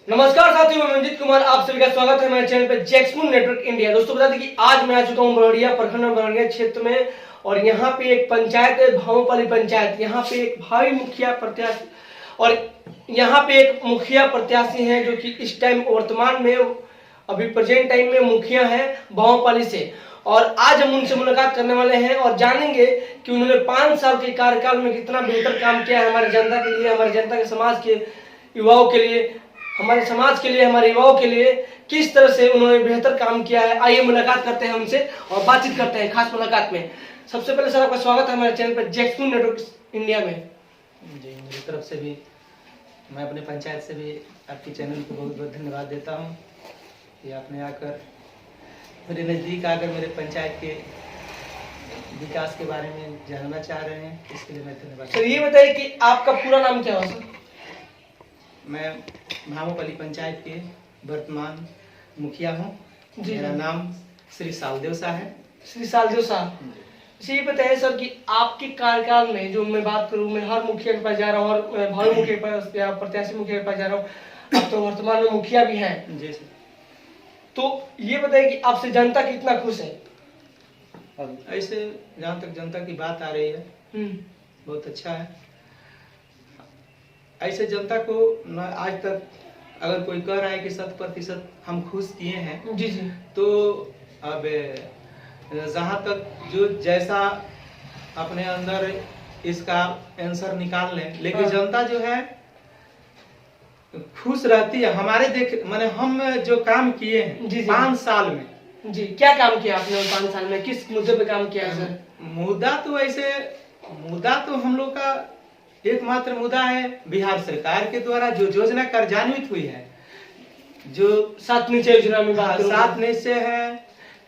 नमस्कार साथियों, मैं मंजीत कुमार आप सभी का स्वागत है मेरे चैनल पे जैक्समून नेटवर्क इंडिया। दोस्तों बता दें कि आज मैं आ चुका हूँ बरहड़िया प्रखंड में, बरहड़िया क्षेत्र में, और यहाँ पे एक पंचायत है भामोपाली पंचायत। यहाँ पे एक भावी मुखिया प्रत्याशी और यहाँ पे एक मुखिया प्रत्याशी हैं जो कि इस टाइम वर्तमान में अभी प्रेजेंट टाइम में मुखिया है भामोपाली से। और आज हम उनसे मुलाकात करने वाले हैं और जानेंगे कि उन्होंने 5 साल के कार्यकाल में कितना बेहतर काम किया है हमारी जनता के लिए, हमारी जनता के समाज के युवाओं के लिए, हमारे समाज के लिए, हमारे युवाओं के लिए किस तरह से उन्होंने बेहतर काम किया है। आइए मुलाकात करते हैं उनसे और बातचीत करते हैं खास मुलाकात में। सबसे पहले सर आपका स्वागत है हमारे चैनल पर जैक्समून नेटवर्क इंडिया में। जी, मेरी तरफ से भी मैं अपने पंचायत से भी आपके चैनल को बहुत बहुत धन्यवाद देता हूँ कि आपने आकर मेरे नज़दीक आकर मेरे पंचायत के विकास के बारे में जानना चाह रहे हैं, इसके लिए मैं धन्यवाद। सर ये बताइए कि आपका पूरा नाम क्या है? सर मैं भामोपाली पंचायत के वर्तमान मुखिया हूँ। मेरा नाम श्री सालदेव शाह है। श्री सालदेव शाह। ये बताइए सर कि आपके कार्यकाल में, जो मैं बात करूं, मैं हर मुखिया के पास जा रहा हूँ और भावी मुखिया के पास या प्रत्याशी मुखिया के पास जा रहा हूँ, आप तो वर्तमान में मुखिया भी हैं। जी सर। तो ये बताइए कि आपसे जनता कितना खुश है? ऐसे जहाँ तक जनता की बात आ रही है बहुत अच्छा है। ऐसे जनता को न आज तक अगर कोई कह रहा है कि 100% हम खुश किए हैं, जी जी, तो अब जहाँ तक जो जैसा अपने अंदर इसका आंसर निकाल लें, लेकिन जनता जो है खुश रहती है। हमारे माने हम जो काम किए हैं 5 साल में। जी, क्या काम किया आपने 5 साल में? किस मुद्दे पे काम किया है सर? मुद्दा तो हम लोग का एकमात्र मुद्दा है बिहार सरकार के द्वारा जो योजना कार्यान्वित हुई है, जो 7 निश्चय योजना में बात करूं, 7 निश्चय है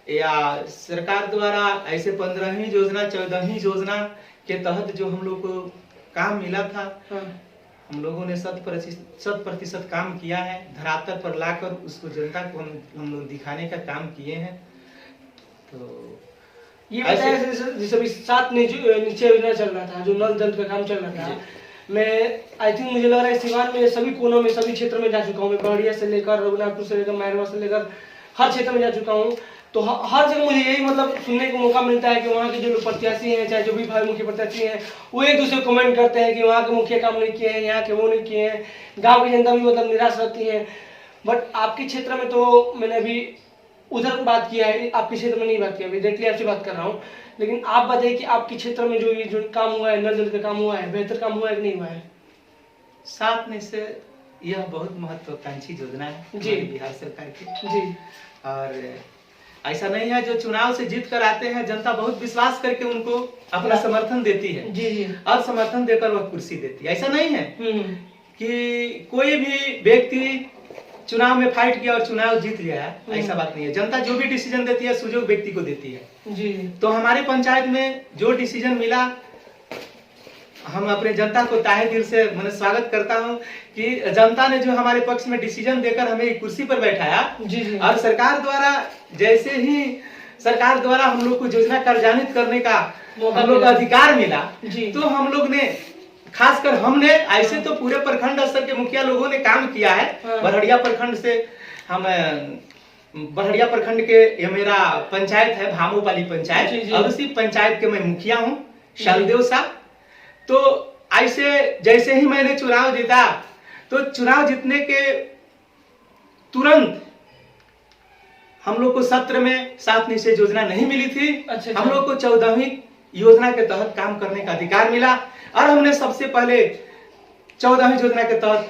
या सरकार द्वारा ऐसे 15वीं योजना 14वीं योजना के तहत जो हम लोग को काम मिला था, हम लोगों ने 100% काम किया है। धरातल पर लाकर उसको जनता को हम लोग दिखाने का काम किए हैं। तो ये बताया जैसे अभी 7 निश्चय योजना चल रहा था, जो नल जल का काम चल रहा था, मैं आई थिंक मुझे लग रहा है सिवान में सभी कोनों में, सभी क्षेत्रों में जा चुका हूँ। मैं बरहड़िया से लेकर रघुनाथपुर से लेकर मैरवा से लेकर हर क्षेत्र में जा चुका हूँ। तो हर जगह मुझे यही मतलब सुनने को मौका मिलता है कि वहाँ के जो लोग प्रत्याशी हैं, चाहे जो भी भाई मुखिया प्रत्याशी हैं, वो एक दूसरे को कमेंट करते हैं कि वहाँ के मुखिया काम नहीं किए हैं, यहाँ के वो नहीं किए हैं। गाँव की जनता भी मतलब निराश रहती है। बट आपके क्षेत्र में तो मैंने अभी उधर बात किया है, आपके क्षेत्र में नहीं बात किया, अभी डायरेक्टली आपसे बात कर रहा हूँ। लेकिन आप बताइए कि आपके क्षेत्र में जो काम हुआ है, नल जल का काम हुआ है, बेहतर काम हुआ है कि नहीं हुआ है? 7 निश्चय यह बहुत महत्वाकांक्षी योजना है जी बिहार सरकार की जी। और ऐसा नहीं है जो चुनाव से जीत कर आते हैं, जनता बहुत विश्वास करके उनको अपना समर्थन देती है जी जी, और समर्थन देकर वह कुर्सी देती है। ऐसा नहीं है कि कोई भी व्यक्ति चुनाव में फाइट किया और चुनाव जीत गया, ऐसा बात नहीं है। जनता जो भी डिसीजन देती है सुजोग व्यक्ति को देती है जी। तो हमारे पंचायत में जो डिसीजन मिला, हम अपने जनता को ताहे दिल से मैं स्वागत करता हूं कि जनता ने जो हमारे पक्ष में डिसीजन देकर हमें कुर्सी पर बैठाया जी जी। और सरकार द्वारा जैसे ही सरकार द्वारा हम लोग को योजना कार्यान्वित करने का हम लोग का अधिकार मिला जी, तो हम लोग ने, खासकर हमने, ऐसे तो पूरे प्रखंड स्तर के मुखिया लोगों ने काम किया है। बरहड़िया प्रखंड से हम बरहड़िया प्रखंड के ये मेरा पंचायत है भामोपाली पंचायत, और उसी पंचायत के मैं मुखिया हूँ सालदेव शाह। तो ऐसे जैसे ही मैंने चुनाव जीता, तो चुनाव जीतने के तुरंत हम लोग को सत्र में 7 निश्चय योजना नहीं मिली थी। अच्छा। हम लोग को 14वीं योजना के तहत काम करने का अधिकार मिला, और हमने सबसे पहले 14वीं योजना के तहत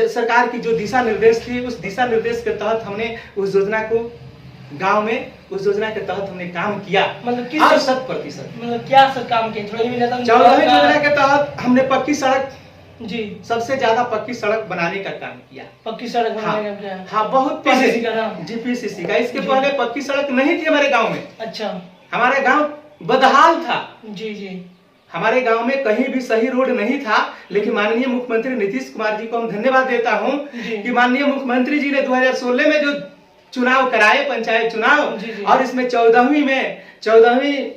सरकार की जो दिशा निर्देश थी, उस दिशा निर्देश के तहत हमने उस योजना को गांव में, उस योजना के तहत हमने काम किया। मतलब किस 100%? मतलब क्या सर काम किया? 14वीं योजना के तहत हमने पक्की सड़क जी, सबसे ज्यादा पक्की सड़क बनाने का काम किया। पक्की सड़क बनाने का? हाँ, बहुत पीसीसी का नाम जी, पीसीसी का। इसके पहले पक्की सड़क नहीं थी हमारे गाँव में। अच्छा। हमारा गाँव बदहाल था जी जी, हमारे गांव में कहीं भी सही रोड नहीं था। लेकिन माननीय मुख्यमंत्री नीतीश कुमार जी को हम धन्यवाद देता हूं कि माननीय मुख्यमंत्री जी ने 2016 में जो चुनाव कराए, पंचायत चुनाव जी जी, और इसमें 14वीं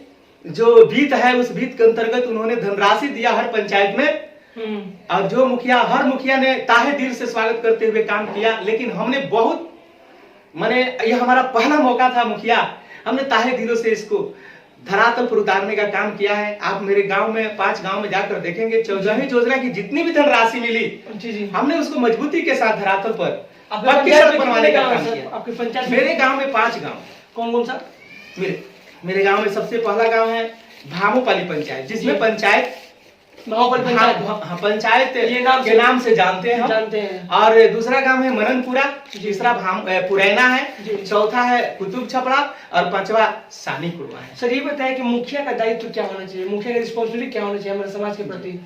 जो बीत है, उस बीत के अंतर्गत उन्होंने धनराशि दिया हर पंचायत में, और जो मुखिया, हर मुखिया ने ताहे दिल से स्वागत करते हुए काम किया, लेकिन हमने बहुत माने यह हमारा पहला मौका था मुखिया, हमने ताहे दिलों से इसको धरातल पर उतारने का काम किया है। आप मेरे गांव में 5 गांव में जाकर देखेंगे, 14वीं योजना की जितनी भी धनराशि मिली, जी हमने उसको मजबूती के साथ धरातल पर पक्की सड़क बनवाने का काम किया। आपके पंचायत? मेरे गांव में 5 गांव। कौन कौन सा? मेरे गांव में सबसे पहला गांव है भामोपाली पंचायत, जिसमें पंचायत पंचायत के नाम से जानते हैं। और दूसरा गांव है मननपुरा, तीसरा पुरैना है, चौथा है कुतुब छपड़ा और 5वां सानी कुरवा है। सर ये बताएं कि मुखिया का दायित्व क्या होना चाहिए, मुखिया का रिस्पॉन्सिबिलिटी क्या होना चाहिए हमारे समाज के प्रति?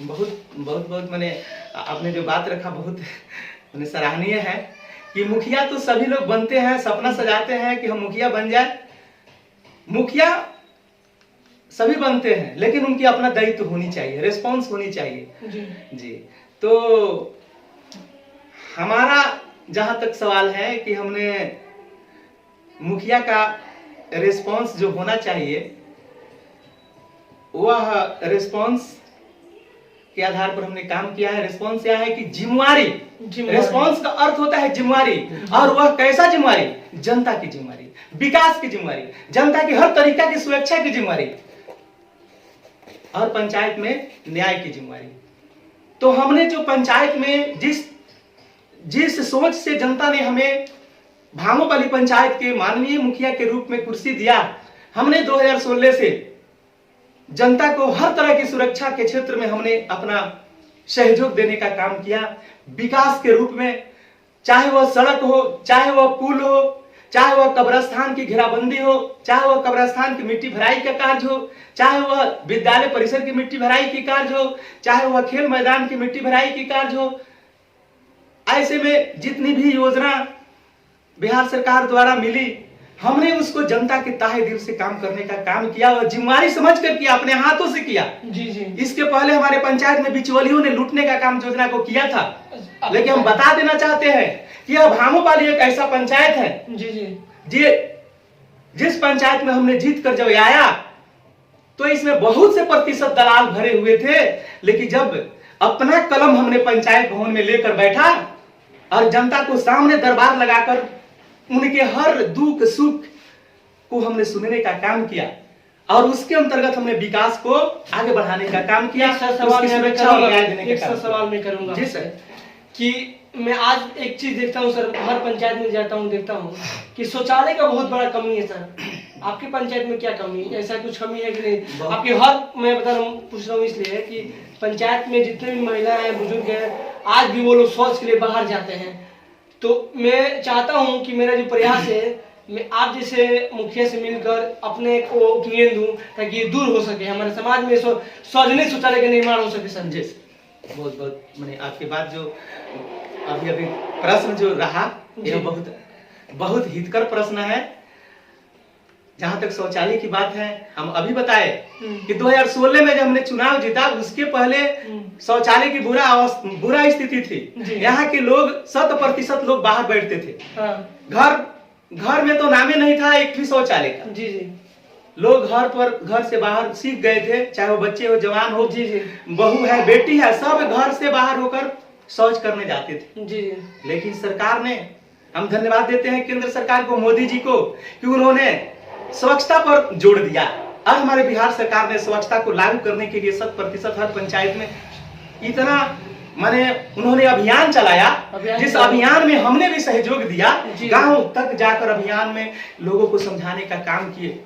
बहुत मैंने आपने जो बात रखा बहुत मैंने सराहनीय है कि मुखिया तो सभी लोग बनते हैं, सपना सजाते हैं कि हम मुखिया बन जाए। मुखिया सभी बनते हैं, लेकिन उनकी अपना दायित्व होनी चाहिए, रिस्पॉन्स होनी चाहिए। जी तो हमारा जहां तक सवाल है कि हमने मुखिया का रिस्पॉन्स जो होना चाहिए, वह रिस्पॉन्स के आधार पर हमने काम किया है। रिस्पॉन्स क्या है कि जिम्मेवारी। रिस्पॉन्स का अर्थ होता है जिम्मेवारी, और वह कैसा जिम्मेवारी? जनता की जिम्मेवारी, विकास की जिम्मेवारी, जनता की हर तरीका की सुरक्षा की जिम्मेवारी, और पंचायत में न्याय की जिम्मेवारी। तो हमने जो पंचायत में जिस सोच से जनता ने हमें भामोपाली पंचायत के माननीय मुखिया के रूप में कुर्सी दिया, हमने 2016 से जनता को हर तरह की सुरक्षा के क्षेत्र में हमने अपना सहयोग देने का काम किया। विकास के रूप में, चाहे वह सड़क हो, चाहे वह पुल हो, चाहे वह कब्रस्तान की घेराबंदी हो, चाहे वह कब्रस्तान की मिट्टी भराई का कार्य हो, चाहे वह विद्यालय परिसर की मिट्टी भराई की कार्य हो, चाहे वह खेल मैदान की मिट्टी भराई की कार्य हो। ऐसे में जितनी भी योजना बिहार सरकार द्वारा मिली, हमने उसको जनता के ताहे दिल से काम करने का काम किया और जिम्मेवारी समझ कर किया, अपने हाथों से किया। जी। इसके पहले हमारे पंचायत में बिचौलियों ने लूटने का काम योजना को किया था, लेकिन हम बता देना चाहते हैं कि अब भामोपाली एक ऐसा पंचायत है जी जिस पंचायत में हमने जीत कर जब आया तो इसमें बहुत से प्रतिशत दलाल भरे हुए थे, लेकिन जब अपना कलम हमने पंचायत भवन में लेकर बैठा और जनता को सामने दरबार लगाकर उनके हर दुख सुख को हमने सुनने का काम किया, और उसके अंतर्गत हमने विकास को आगे बढ़ाने का काम किया। सवाल मैं करूंगा जी सर, कि मैं आज एक चीज देखता हूँ सर, हर पंचायत में जाता हूँ, देखता हूँ कि शौचालय का बहुत बड़ा कमी है सर। आपकी पंचायत में क्या कमी है, ऐसा कुछ कमी है कि नहीं? आपके मैं बता रहा हूँ, पूछ रहा हूँ इसलिए कि पंचायत में जितने भी महिला हैं, बुजुर्ग हैं, आज भी वो लोग शौच के लिए बाहर जाते हैं। तो मैं चाहता हूँ कि मेरा जो प्रयास है, मैं आप जैसे मुखिया से मिलकर अपने को ओपिनियन दूं, ताकि ये दूर हो सके, हमारे समाज में सार्वजनिक शौचालय का निर्माण हो सके। संजय बहुत मैंने आपके बाद जो अभी प्रश्न जो रहा, यह बहुत हितकर प्रश्न है। जहां तक शौचालय की बात है, हम अभी बताए कि 2016 में जब हमने चुनाव जीता, उसके पहले शौचालय की बुरा स्थिति थी। यहाँ के लोग 100% लोग बाहर बैठते थे। घर में तो नामे नहीं था एक भी शौचालय का। जी। लोग घर से बाहर सीख गए थे, चाहे वो बच्चे हो, जवान हो, बहू है, बेटी है, सब घर से बाहर होकर शौच करने जाते थे। जी। लेकिन सरकार ने, हम धन्यवाद देते हैं केंद्र सरकार को, मोदी जी को, कि उन्होंने स्वच्छता पर जोड़ दिया। अब हमारे बिहार सरकार ने स्वच्छता को लागू करने के लिए 100% हर पंचायत में इतना माने उन्होंने अभियान चलाया, जिस अभियान में हमने भी सहयोग दिया। गांव तक जाकर अभियान में लोगों को समझाने का काम किए।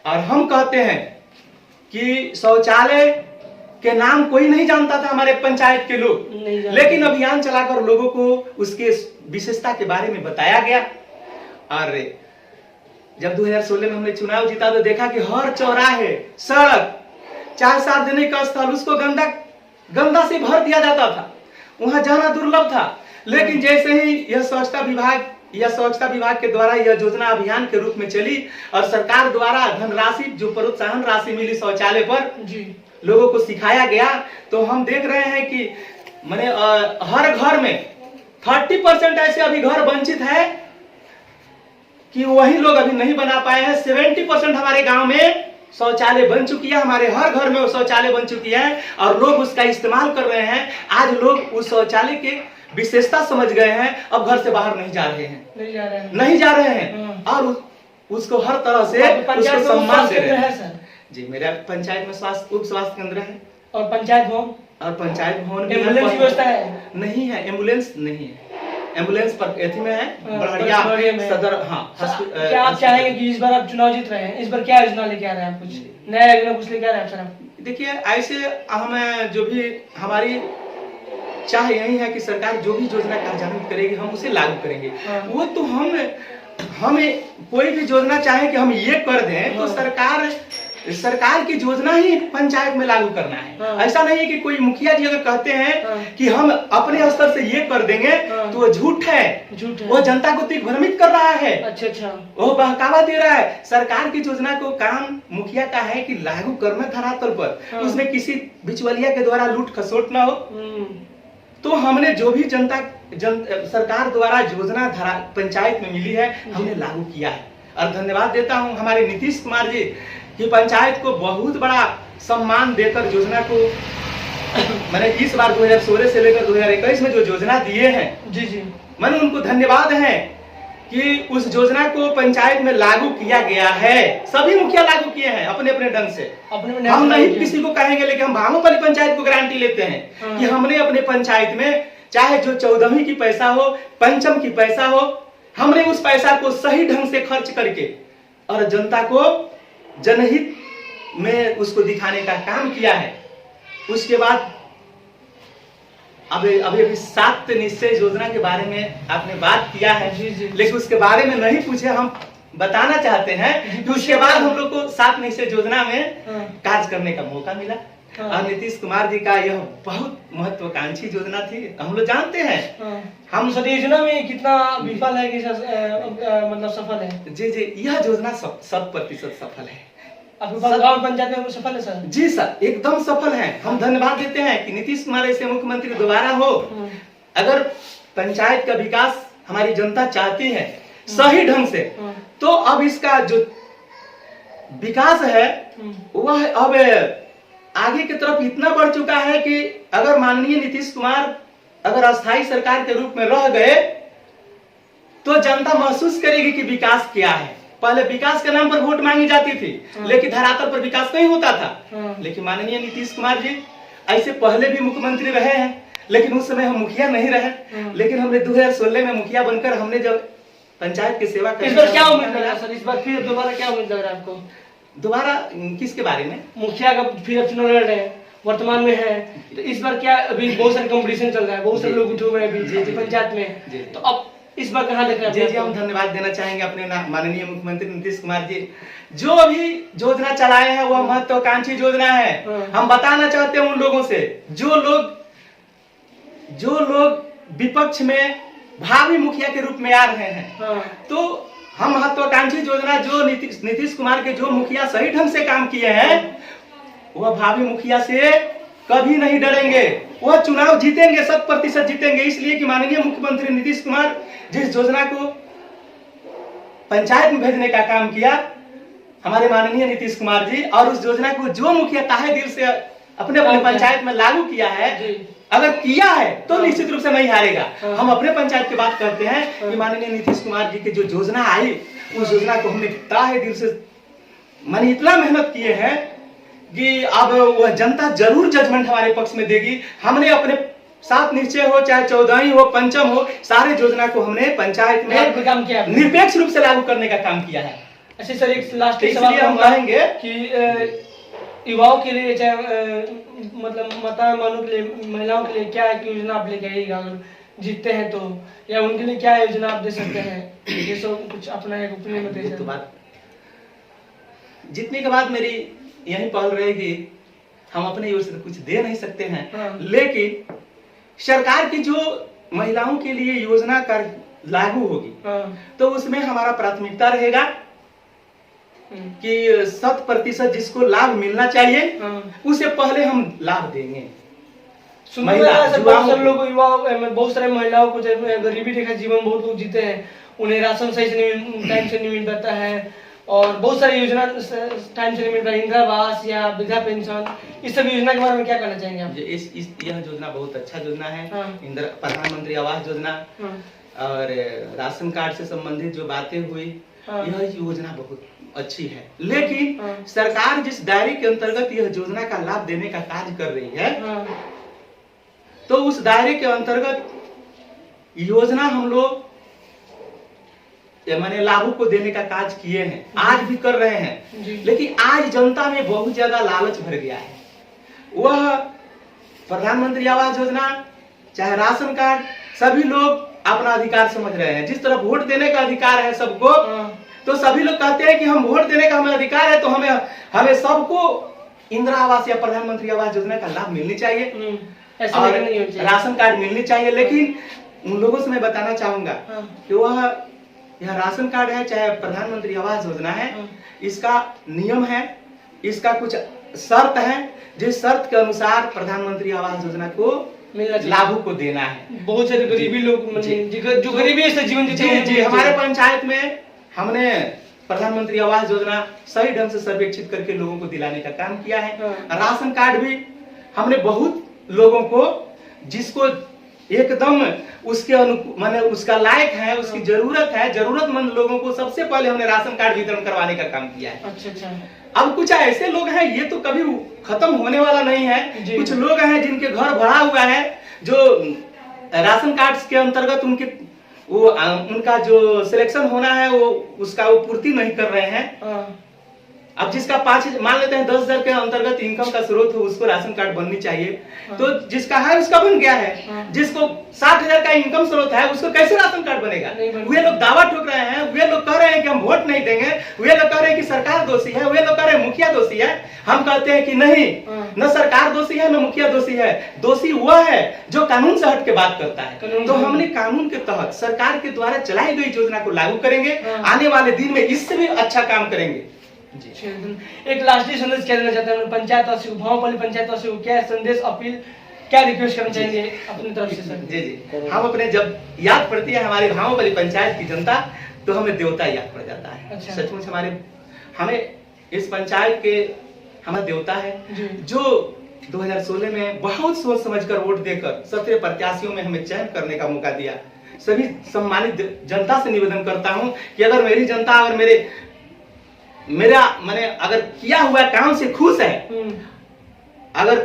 और हम कहते हैं कि शौचालय के नाम कोई नहीं जानता था हमारे पंचायत के लोग, लेकिन अभियान चलाकर लोगों को उसके विशेषता के बारे में बताया गया। और जब 2016 में हमने चुनाव जीता तो देखा कि हर चौराहे, सड़क, चाहे सार्वजनिक स्थल, उसको गंदा से भर दिया जाता था, वहां जाना दुर्लभ था। लेकिन जैसे ही यह स्वच्छता विभाग के द्वारा यह योजना अभियान के रूप में चली और सरकार द्वारा धनराशि, जो प्रोत्साहन राशि मिली शौचालय पर, लोगों को सिखाया गया, तो हम देख रहे हैं कि मैंने हर घर में 30% ऐसे अभी घर वंचित है कि वही लोग अभी नहीं बना पाए हैं। 70% हमारे गांव में शौचालय बन चुकी है, हमारे हर घर में वो शौचालय बन चुकी है और लोग उसका इस्तेमाल कर रहे हैं। आज लोग उस शौचालय के विशेषता समझ गए हैं, अब घर से बाहर नहीं जा रहे हैं, नहीं जा रहे हैं और उसको हर तरह से उसको सम्मान दे रहे हैं। जी, मेरा पंचायत में उप स्वास्थ्य केंद्र है और पंचायत भवन एम्बुलेंस की व्यवस्था है? नहीं है, एम्बुलेंस नहीं है। एम्बुलेंस पर एथी में है, बड़हरिया सदर। क्या आप चाहेंगे कि इस बार आप चुनाव जीत रहे हैं, इस बार क्या योजना लेके आ रहे हैं आप? कुछ नया योजना कुछ लेके आ रहे हैं सर आप? देखिए, ऐसे हम जो भी हमारी चाह यही है कि सरकार जो भी योजना कार्यान्वित करेगी हम उसे लागू करेंगे। वो तो हम कोई भी योजना चाहे कि हम ये कर दें तो सरकार की योजना ही पंचायत में लागू करना है। ऐसा नहीं है कि कोई मुखिया जी अगर कहते हैं कि हम अपने स्तर से ये कर देंगे तो वो झूठ है, वो जनता को दिग्भ्रमित कर रहा है। अच्छा, वो बहकावा दे रहा है। सरकार की योजना को काम मुखिया का है कि लागू करना धरातल पर, उसमें किसी बिचवलिया के द्वारा लूट खसोट ना हो। तो हमने जो भी सरकार द्वारा योजना पंचायत में मिली है हमने लागू किया है और धन्यवाद देता हूं हमारे नीतीश कुमार जी कि पंचायत को बहुत बड़ा सम्मान देकर योजना को मैंने इस बार 2016 से लेकर 2021 में जो योजना दिए हैं, जी मैंने उनको धन्यवाद है कि उस योजना को पंचायत में लागू किया गया है। सभी मुखिया लागू किए हैं अपने अपने ढंग से। हम नहीं किसी को कहेंगे, लेकिन हम भामोपल्ली पंचायत को गारंटी लेते हैं कि हमने अपने पंचायत में चाहे जो 14वीं की पैसा हो, पंचम की पैसा हो, हमने उस पैसा को सही ढंग से खर्च करके और जनता को जनहित में उसको दिखाने का काम किया है। उसके बाद अभी 7 निश्चय योजना के बारे में आपने बात किया है, लेकिन उसके बारे में नहीं पूछे। हम बताना चाहते हैं कि उसके बाद हम लोग को 7 निश्चय योजना में कार्य करने का मौका मिला और नीतीश कुमार जी का यह बहुत महत्वाकांक्षी योजना थी। हम लोग जानते हैं हम सर योजना में कितना विफल है कि मतलब सफल है? जी, यह योजना 100% सफल है। गाँव पंचायत में सफल है सर? जी सर, एकदम सफल है। हम धन्यवाद देते हैं कि नीतीश कुमार ऐसे मुख्यमंत्री दोबारा हो। अगर पंचायत का विकास हमारी जनता चाहती है सही ढंग से, तो अब इसका जो विकास है वह अब आगे की तरफ इतना बढ़ चुका है कि अगर माननीय नीतीश कुमार अगर अस्थायी सरकार के रूप में रह गए तो जनता महसूस करेगी कि विकास क्या है। पहले विकास के नाम पर वोट मांगी जाती थी, लेकिन धरातल पर विकास नहीं होता था। लेकिन माननीय नीतीश कुमार जी ऐसे पहले भी मुख्यमंत्री रहे हैं, लेकिन उस समय हम मुखिया नहीं रहे। लेकिन हमने 2016 में मुखिया बनकर हमने जब पंचायत की सेवा इस बार क्या उम्मीद लग रहा है सर? इस बार फिर दोबारा क्या उम्मीद लग रहा है आपको? दोबारा किसके बारे में? मुखिया का फिर चुनाव लड़ रहे हैं, वर्तमान में है, तो इस बार क्या अभी बहुत सारे कंपटीशन चल रहा है, बहुत सारे लोग उठे हुए हैं अभी पंचायत में, तो अब इस बार कहाँ देख रहे हैं? जी, हम धन्यवाद देना चाहेंगे अपने माननीय मुख्यमंत्री नीतीश कुमार जी। जो अभी योजना चलाए हैं वह महत्वाकांक्षी योजना है। हम बताना चाहते हैं उन लोगों से जो लोग विपक्ष में भावी मुखिया के रूप में आ रहे हैं, तो हम महत्वाकांक्षी योजना जो नीतीश कुमार के जो मुखिया सही ढंग से काम किए हैं वह भावी मुखिया से कभी नहीं डरेंगे। वह चुनाव जीतेंगे, 100% जीतेंगे, इसलिए कि माननीय मुख्यमंत्री नीतीश कुमार जिस योजना को पंचायत में भेजने का काम किया हमारे माननीय नीतीश कुमार जी, और उस योजना को जो मुखिया ताहे दिल से अपने पंचायत में लागू किया है, अगर किया है तो निश्चित रूप से नहीं हारेगा। हम अपने पंचायत की बात करते हैं कि माननीय नीतीश कुमार जी की जो योजना आई उस योजना को हमने ताहे दिल से माने इतना मेहनत किए हैं कि अब वह जनता जरूर जजमेंट हमारे पक्ष में देगी। हमने अपने 7 निश्चय हो चाहे 14वीं हो पंचम हो, सारे योजना को हमने पंचायत में काम किया, निरपेक्ष रूप से लागू करने का काम किया है। अच्छा सर, एक लास्ट सवाल हम कहेंगे कि युवाओं के लिए चाहे मतलब माताओं के लिए, महिलाओं के लिए क्या योजना आप लेके आइएगा अगर जीतते हैं तो, या उनके लिए क्या योजना आप दे सकते हैं? ये सब कुछ अपना एक ओपिनियन में दे। तो बात जीतने के बाद मेरी यही पहल रहेगी, हम अपने ओर से कुछ दे नहीं सकते हैं, लेकिन सरकार की जो महिलाओं के लिए योजना कर लागू होगी तो उसमें हमारा प्राथमिकता रहेगा कि 100% जिसको लाभ मिलना चाहिए उसे पहले हम लाभ देंगे। बहुत सारे महिलाओं को गरीबी रेखा जीवन बहुत लोग जीते हैं, उन्हें राशन सही से टाइम से नहीं मिल पाता है, और बहुत सारी योजना टाइम से लिमिट पर इंदिरा आवास या वृद्धा पेंशन, इस सब योजना के बारे में क्या कहना चाहेंगे आप? यह योजना बहुत अच्छा योजना है। हाँ। प्रधानमंत्री आवास योजना और राशन कार्ड से संबंधित जो बातें हुई, यह योजना बहुत अच्छी है। लेकिन सरकार जिस दायरे के अंतर्गत यह योजना का लाभ देने का कार्य कर रही है, तो उस दायरे के अंतर्गत योजना हम लोग माने लाभों को देने का कार्य किए हैं, आज भी कर रहे हैं। लेकिन आज जनता में बहुत ज्यादा लालच भर गया है। वह प्रधानमंत्री आवास योजना चाहे राशन कार्ड, सभी लोग अपना अधिकार समझ रहे हैं। जिस तरह वोट देने का अधिकार है सबको, तो सभी लोग कहते हैं कि हम वोट देने का हमें अधिकार है, तो हमें सबको इंदिरा आवास या प्रधानमंत्री आवास योजना का लाभ मिलनी चाहिए, ऐसा और नहीं होना चाहिए। राशन कार्ड मिलनी चाहिए। लेकिन उन लोगों से मैं बताना चाहूंगा कि वह यह राशन कार्ड है चाहे प्रधानमंत्री आवास योजना है, इसका नियम है, इसका कुछ शर्त है, जिस शर्त के अनुसार प्रधानमंत्री आवास योजना को लाभों को देना है। बहुत सारे गरीबी लोग जो गरीबी से जीवन जीते हैं। जी, हमारे पंचायत में हमने प्रधानमंत्री आवास योजना सही ढंग से सर्वेक्षित करके लोगों को दिलाने का काम किया है। राशन कार्ड भी हमने बहुत लोगों को, जिसको एकदम उसके माने उसका लायक है, उसकी जरूरत है, जरूरतमंद लोगों को सबसे पहले हमने राशन कार्ड वितरण करवाने का काम किया है। अच्छा। अब कुछ ऐसे लोग हैं, ये तो कभी खत्म होने वाला नहीं है। कुछ लोग हैं जिनके घर भरा हुआ है, जो राशन कार्ड के अंतर्गत उनका जो सिलेक्शन होना है वो पूर्ति नहीं कर रहे हैं। अब जिसका 5 मान लेते हैं 10,000 के अंतर्गत इनकम का स्रोत हो, उसको राशन कार्ड बननी चाहिए। तो जिसका है उसका बन गया है। जिसको 60,000 का इनकम स्रोत है, उसको कैसे राशन कार्ड बनेगा? वे लोग दावा ठोक रहे हैं, वे लोग कह रहे हैं कि हम वोट नहीं देंगे, वे लोग कह रहे हैं कि सरकार दोषी है, वे लोग कह रहे हैं मुखिया दोषी है। हम कहते हैं कि नहीं, न सरकार दोषी है न मुखिया दोषी है। दोषी वह है जो कानून से हट के बात करता है। तो हमने कानून के तहत सरकार के द्वारा चलाई गई योजना को लागू करेंगे। आने वाले दिन में इससे भी अच्छा काम करेंगे। एक लास्टली संदेश क्या देना चाहते हैं पंचायत वासियों को, भावपल्ली पंचायत वासियों को? क्या संदेश, अपील, क्या रिक्वेस्ट करना चाहेंगे अपनी तरफ से सर? जी, हम अपने जब याद पड़ती है हमारी भावपल्ली पंचायत की जनता, तो हमें देवता याद पड़ जाता है। अच्छा। सचमुच हमें इस पंचायत के हमारा देवता है, जो 2016 में बहुत सोच समझकर वोट देकर 17 प्रत्याशियों में हमें चयन करने का मौका दिया। सभी सम्मानित जनता से निवेदन करता हूं कि अगर मेरी जनता, अगर मेरा मैंने अगर किया हुआ काम से खुश है, अगर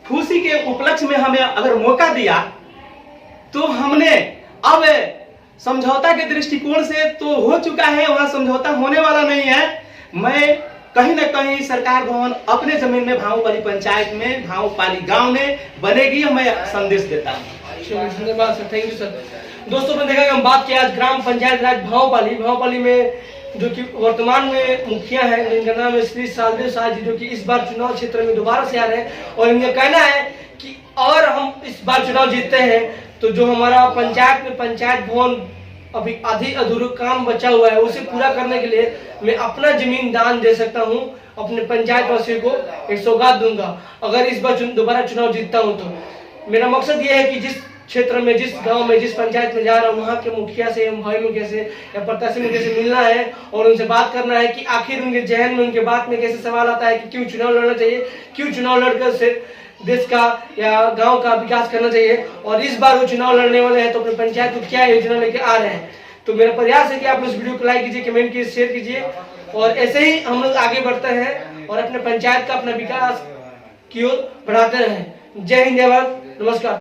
खुशी के उपलक्ष्य में हमें अगर मौका दिया, तो हमने अब समझौता के दृष्टिकोण से तो हो चुका है, वहां समझौता होने वाला नहीं है। मैं कहीं ना कहीं सरकार भवन अपने जमीन में भावपल्ली पंचायत में, भावपल्ली गांव में बनेगी, मैं संदेश देता हूँ। धन्यवाद सर, थैंक यू सर। दोस्तों ने देखा कि हम बात किया आज ग्राम पंचायत राज भावपल्ली में, जो कि वर्तमान में मुखिया है, जिनका नाम है श्री सालदेव शाह जी, जो कि इस बार चुनाव क्षेत्र में दोबारा से आ रहे हैं। और इनका कहना है कि और हम इस बार चुनाव जीतते हैं तो जो हमारा पंचायत में पंचायत भवन अभी आधी अधूरा काम बचा हुआ है, उसे पूरा करने के लिए मैं अपना जमीन दान दे सकता हूं, अपने पंचायत वासियों को एक सौगात दूंगा अगर इस बार दोबारा चुनाव जीतता हूं। तो मेरा मकसद ये है कि जिस क्षेत्र में, जिस गांव में, जिस पंचायत में जा रहा हूँ, वहाँ के मुखिया से, भाई मुखिया से या प्रत्याशी मुखिया से मिलना है और उनसे बात करना है कि आखिर उनके जहन में, उनके बात में कैसे सवाल आता है कि क्यों चुनाव लड़ना चाहिए, क्यों चुनाव लड़कर से देश का या गांव का विकास करना चाहिए। और इस बार वो चुनाव लड़ने वाले हैं तो अपने पंचायत को क्या योजना लेके आ रहे हैं। तो मेरा प्रयास है कि आप इस वीडियो को लाइक कीजिए, कमेंट कीजिए, शेयर कीजिए, और ऐसे ही हम लोग आगे बढ़ते हैं और अपने पंचायत का, अपना विकास की ओर बढ़ाते रहें। जय हिंद, जय भारत, नमस्कार।